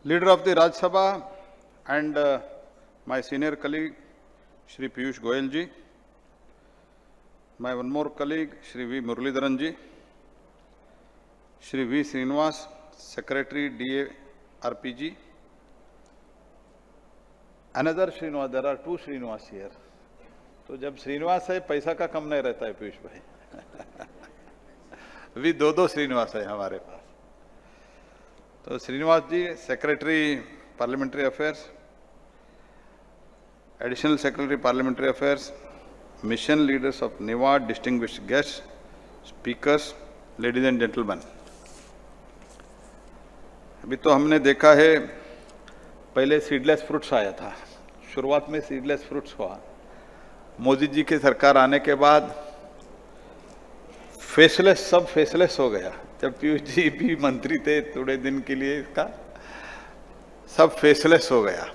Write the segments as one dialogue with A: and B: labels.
A: Leader of the Rajya Sabha and my senior colleague, Shri Piyush Goyal ji, my one more colleague, Shri V. Muralidharan ji, Shri V. Srinivas, Secretary DARP ji, another Srinivas, there are two Srinivas here. तो जब श्रीनिवास है पैसा का कम नहीं रहता है पीयूष भाई अभी दो श्रीनिवास है हमारे पास. तो Srinivas ji secretary parliamentary affairs, additional secretary parliamentary affairs, mission leaders of NeVA, distinguished guest, speakers, ladies and gentleman. अभी तो हमने देखा है पहले सीडलेस फ्रूट्स आया था, शुरुआत में सीडलेस फ्रूट्स हुआ. मोदी जी की सरकार आने के बाद फेसलेस, सब फेसलेस हो गया. जब पीयूष जी भी मंत्री थे थोड़े दिन के लिए इसका सब फेसलेस हो गया.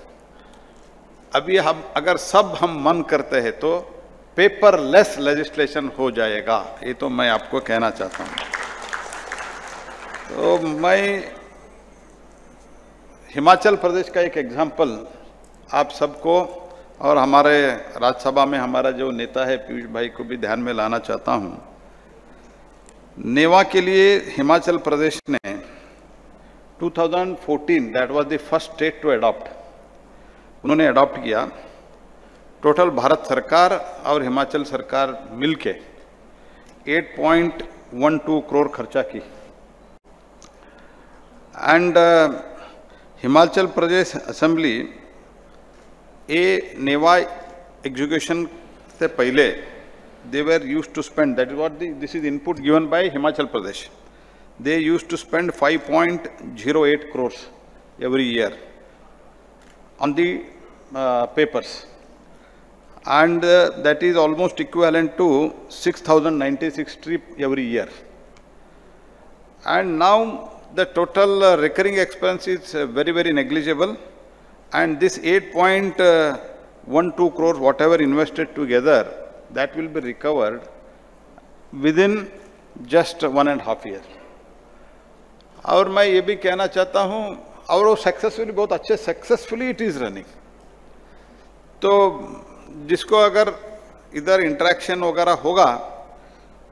A: अभी हम अगर सब हम मन करते हैं तो पेपरलेस लेजिस्लेशन हो जाएगा. ये तो मैं आपको कहना चाहता हूं. तो मैं हिमाचल प्रदेश का एक एग्जाम्पल आप सबको और हमारे राज्यसभा में हमारा जो नेता है पीयूष भाई को भी ध्यान में लाना चाहता हूं. नेवा के लिए हिमाचल प्रदेश ने 2014 that was the first state to adopt, उन्होंने अडॉप्ट किया. टोटल भारत सरकार और हिमाचल सरकार मिलके 8.12 करोड़ खर्चा की. And Himachal Pradesh assembly NeVA execution से पहले they were used to spend, that is what this is input given by Himachal Pradesh. They used to spend 5.08 crores every year on the papers, and that is almost equivalent to 6,096 trip every year. And now the total recurring expense is very negligible, and this 8.12 crores whatever invested together, that will be recovered within just 1.5 year. और मैं ये भी कहना चाहता हूँ, और वो successfully, बहुत अच्छे सक्सेसफुली इट इज रनिंग. तो जिसको अगर इधर इंटरेक्शन वगैरह होगा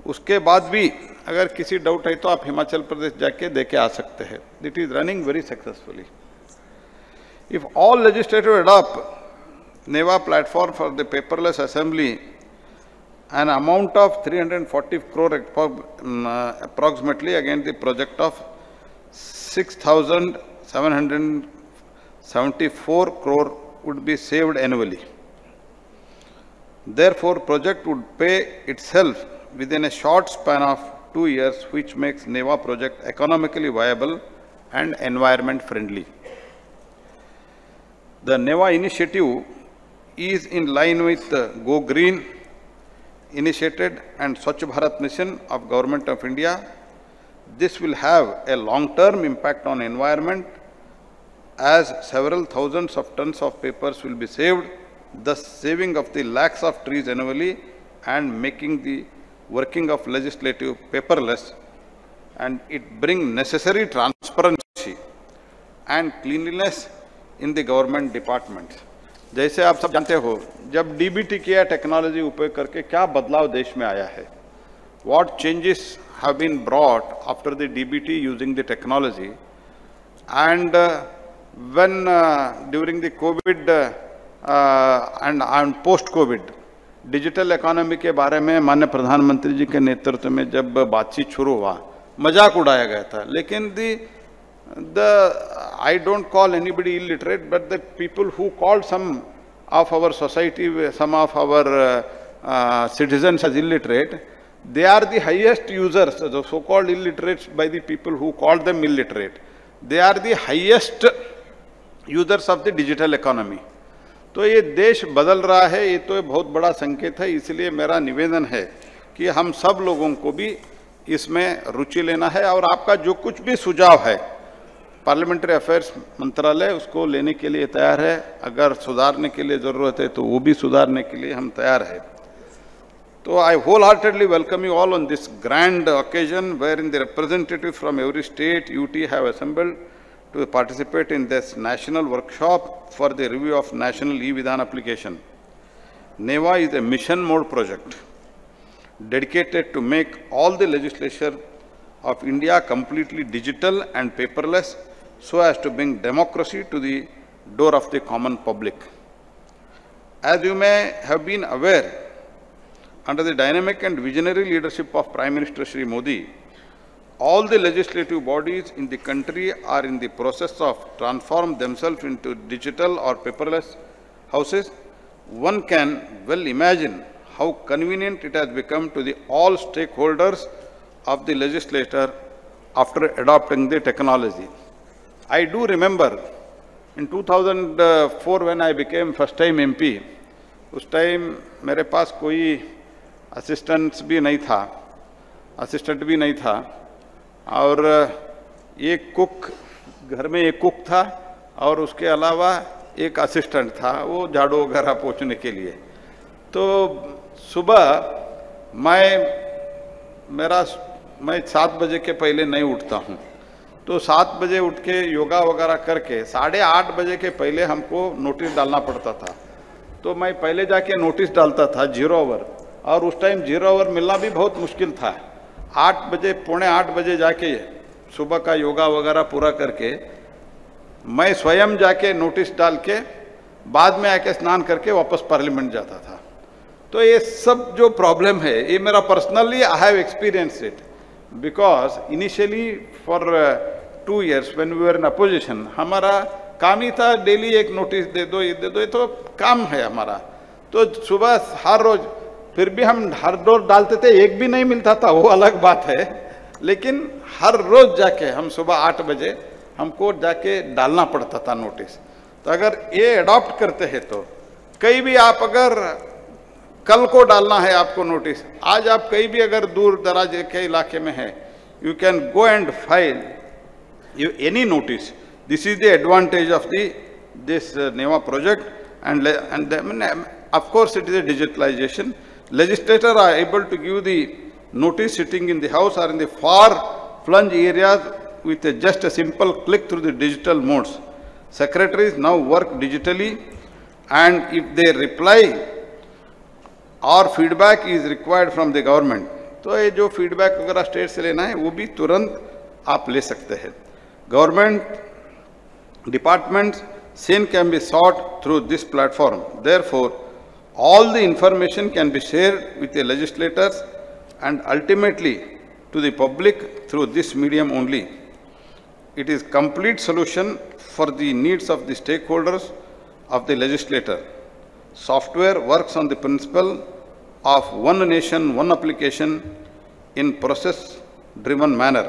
A: उसके बाद भी अगर किसी डाउट है तो आप हिमाचल प्रदेश जाके देके आ सकते हैं. It is running very successfully. If all legislative adopt NeVA platform for the paperless assembly, an amount of 340 crore approximately against the project of 6,774 crore would be saved annually. Therefore, project would pay itself within a short span of 2 years, which makes NEVA project economically viable and environment friendly. The NEVA initiative is in line with Go Green initiated and Swachh Bharat mission of Government of India. This will have a long-term impact on environment as several thousands of tons of papers will be saved, thus saving of the lakhs of trees annually and making the working of legislative paperless, and it bring necessary transparency and cleanliness in the government departments. जैसे आप सब जानते हो, जब DBT किया technology उपयोग करके क्या बदलाव देश में आया है. What changes have been brought after the DBT using the technology. And when during the COVID and post COVID digital economy के बारे में माननीय प्रधानमंत्री जी के नेतृत्व में जब बातचीत शुरू हुआ, मजाक उड़ाया गया था. लेकिन I don't call anybody illiterate, but the people who called some of our society, some of our citizens as illiterate, they are the highest users, the so-called illiterates by the people who called them illiterate. They are the highest users of the digital economy. तो ये देश बदल रहा है, ये तो बहुत बड़ा संकेत है. इसलिए मेरा निवेदन है कि हम सब लोगों को भी इसमें रुचि लेना है, और आपका जो कुछ भी सुझाव है पार्लियामेंट्री अफेयर्स मंत्रालय उसको लेने के लिए तैयार है. अगर सुधारने के लिए ज़रूरत है तो वो भी सुधारने के लिए हम तैयार है. तो I wholeheartedly welcome you all on this grand occasion, where in the representative from every state UT have assembled to participate in this national workshop for the review of national e-Vidhan application. NEVA is a mission mode project dedicated to make all the legislature of India completely digital and paperless so as to bring democracy to the door of the common public. As you may have been aware, under the dynamic and visionary leadership of Prime Minister Shri Modi, all the legislative bodies in the country are in the process of transform themselves into digital or paperless houses. One can well imagine how convenient it has become to the all stakeholders of the legislature after adopting the technology. I do remember in 2004 when I became first time MP, उस time मेरे पास कोई assistant भी नहीं था और एक cook, घर में एक कुक था और उसके अलावा एक असिस्टेंट था, वो झाड़ू वगैरह पोंछने के लिए। तो सुबह मैं 7 बजे के पहले नहीं उठता हूँ, तो 7 बजे उठ के योगा वगैरह करके 8:30 बजे के पहले हमको नोटिस डालना पड़ता था। तो मैं पहले जाके नोटिस डालता था 0 आवर, और उस टाइम 0 आवर मिलना भी बहुत मुश्किल था। 8 बजे, पौने 8 बजे जाके सुबह का योगा वगैरह पूरा करके मैं स्वयं जाके नोटिस डाल के बाद में आके स्नान करके वापस पार्लियामेंट जाता था। तो ये सब जो प्रॉब्लम है, ये मेरा personally I have experience it, because initially for 2 years when we were in opposition, हमारा काम ही था डेली एक नोटिस दे दो, ये तो काम है हमारा। तो सुबह हर रोज, फिर भी हम हर रोज डालते थे, एक भी नहीं मिलता था, वो अलग बात है, लेकिन हर रोज जाके हम सुबह 8 बजे हमको जाके डालना पड़ता था नोटिस। तो अगर ये अडॉप्ट करते हैं तो कहीं भी आप अगर कल को डालना है आपको नोटिस, आज आप कहीं भी अगर दूर दराज के इलाके में है, you can go and file any notice. This is the advantage of this NEVA project, and of course it is a digitalization. Legislators are able to give the notice sitting in the house or in the far-flung areas with just a simple click through the digital modes. Secretaries now work digitally, and if they reply or feedback is required from the government, तो ये जो feedback वगैरह state से लेना है वो भी तुरंत आप ले सकते हैं. Government departments same can be sought through this platform. Therefore, all the information can be shared with the legislators and ultimately to the public through this medium only. It is complete solution for the needs of the stakeholders of the legislator. Software works on the principle of one nation, one application in process-driven manner.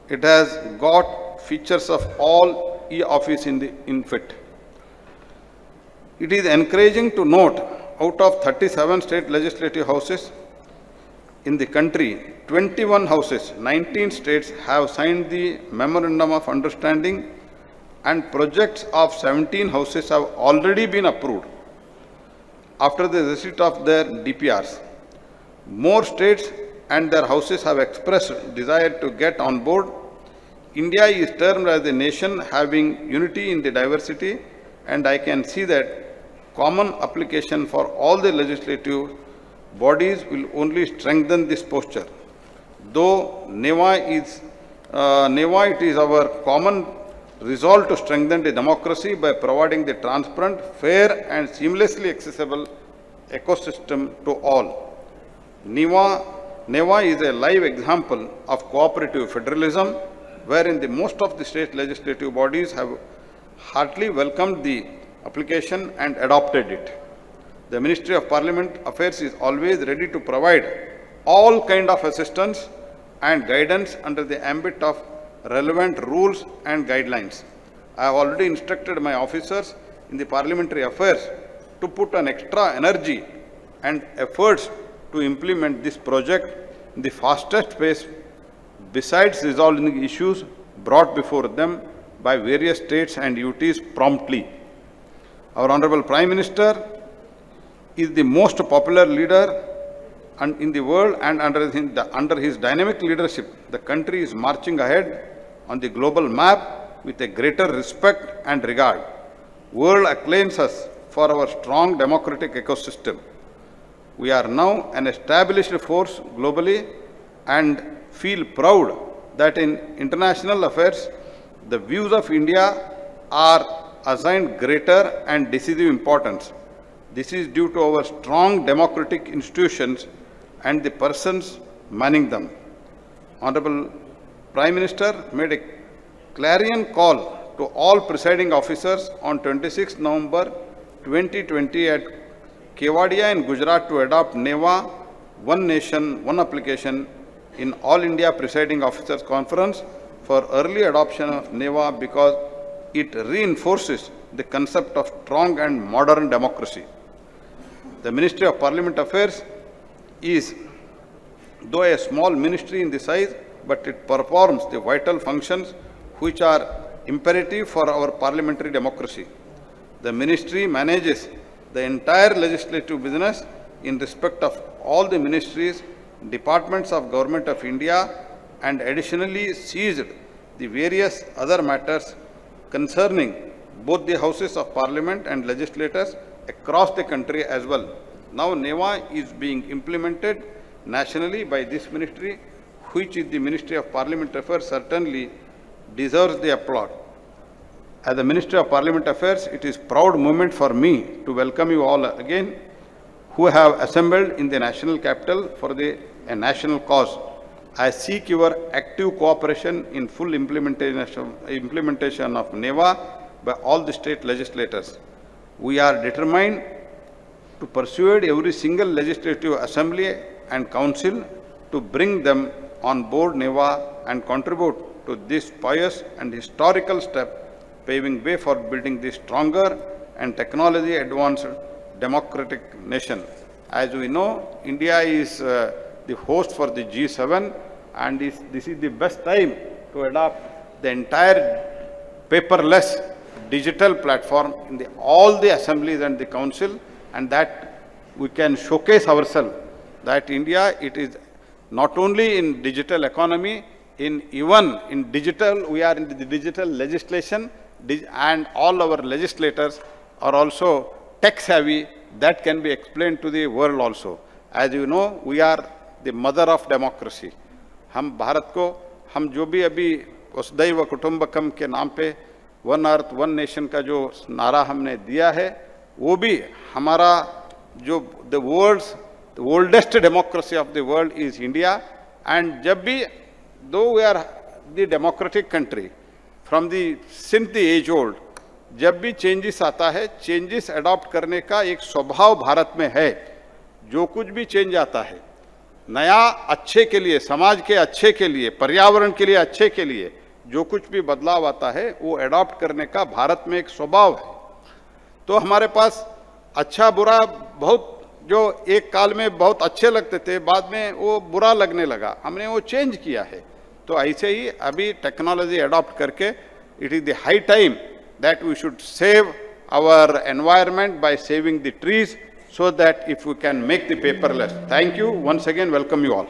A: It has got features of all e-office in fit. It is encouraging to note, out of 37 state legislative houses in the country, 21 houses, 19 states have signed the Memorandum of Understanding, and projects of 17 houses have already been approved after the receipt of their DPRs. More states and their houses have expressed desire to get on board. India is termed as a nation having unity in the diversity, and I can see that common application for all the legislative bodies will only strengthen this posture. Though NEVA, it is our common resolve to strengthen the democracy by providing the transparent, fair and seamlessly accessible ecosystem to all. NEVA is a live example of cooperative federalism, wherein most of the state legislative bodies have heartily welcomed the application and adopted it. The Ministry of Parliament Affairs is always ready to provide all kind of assistance and guidance under the ambit of relevant rules and guidelines. I have already instructed my officers in the parliamentary affairs to put an extra energy and efforts to implement this project in the fastest pace, besides resolving issues brought before them by various states and UTs promptly. Our Honorable Prime Minister is the most popular leader in the world, and under his dynamic leadership, the country is marching ahead on the global map with a greater respect and regard. World acclaims us for our strong democratic ecosystem. We are now an established force globally and feel proud that in international affairs, the views of India are assigned greater and decisive importance. This is due to our strong democratic institutions and the persons manning them. Honorable Prime Minister made a clarion call to all presiding officers on 26 November 2020 at Kewadia in Gujarat to adopt NEWA, One Nation, One Application in All India Presiding Officers Conference for early adoption of NEWA because it reinforces the concept of strong and modern democracy. The Ministry of Parliament Affairs is, though a small ministry in the size, but it performs the vital functions which are imperative for our parliamentary democracy. The ministry manages the entire legislative business in respect of all the ministries, departments of Government of India, and additionally seized the various other matters concerning both the houses of parliament and legislators across the country as well. Now NEWA is being implemented nationally by this ministry, which is the Ministry of Parliament Affairs, certainly deserves the applaud. As the Ministry of Parliament Affairs, it is a proud moment for me to welcome you all again who have assembled in the national capital for a national cause. I seek your active cooperation in full implementation of NEWA by all the state legislators. We are determined to persuade every single legislative assembly and council to bring them on board NEWA and contribute to this pious and historical step, paving way for building this stronger and technology advanced democratic nation. As we know, India is the host for the G7, and this is the best time to adopt the entire paperless digital platform in all the assemblies and the council, and that we can showcase ourselves that India, it is not only in digital economy, even in digital, we are in the digital legislation, and all our legislators are also tech savvy. That can be explained to the world also. As you know, we are the mother of democracy. हम भारत को, हम जो भी अभी वसुधैव कुटुंबकम के नाम पे वन अर्थ वन नेशन का जो नारा हमने दिया है, वो भी हमारा जो the oldest democracy of the world is India. And जब भी, though we are the democratic country from the since the age old, जब भी चेंजेस आता है, चेंजेस अडॉप्ट करने का एक स्वभाव भारत में है. जो कुछ भी चेंज आता है, नया अच्छे के लिए, समाज के अच्छे के लिए, पर्यावरण के लिए अच्छे के लिए, जो कुछ भी बदलाव आता है वो अडॉप्ट करने का भारत में एक स्वभाव है. तो हमारे पास अच्छा बुरा बहुत, जो एक काल में बहुत अच्छे लगते थे, बाद में वो बुरा लगने लगा, हमने वो चेंज किया है. तो ऐसे ही अभी टेक्नोलॉजी अडॉप्ट करके, it is the high time that we should save our environment by saving the trees, so that if we can make the paperless. Thank you. Once again, welcome you all.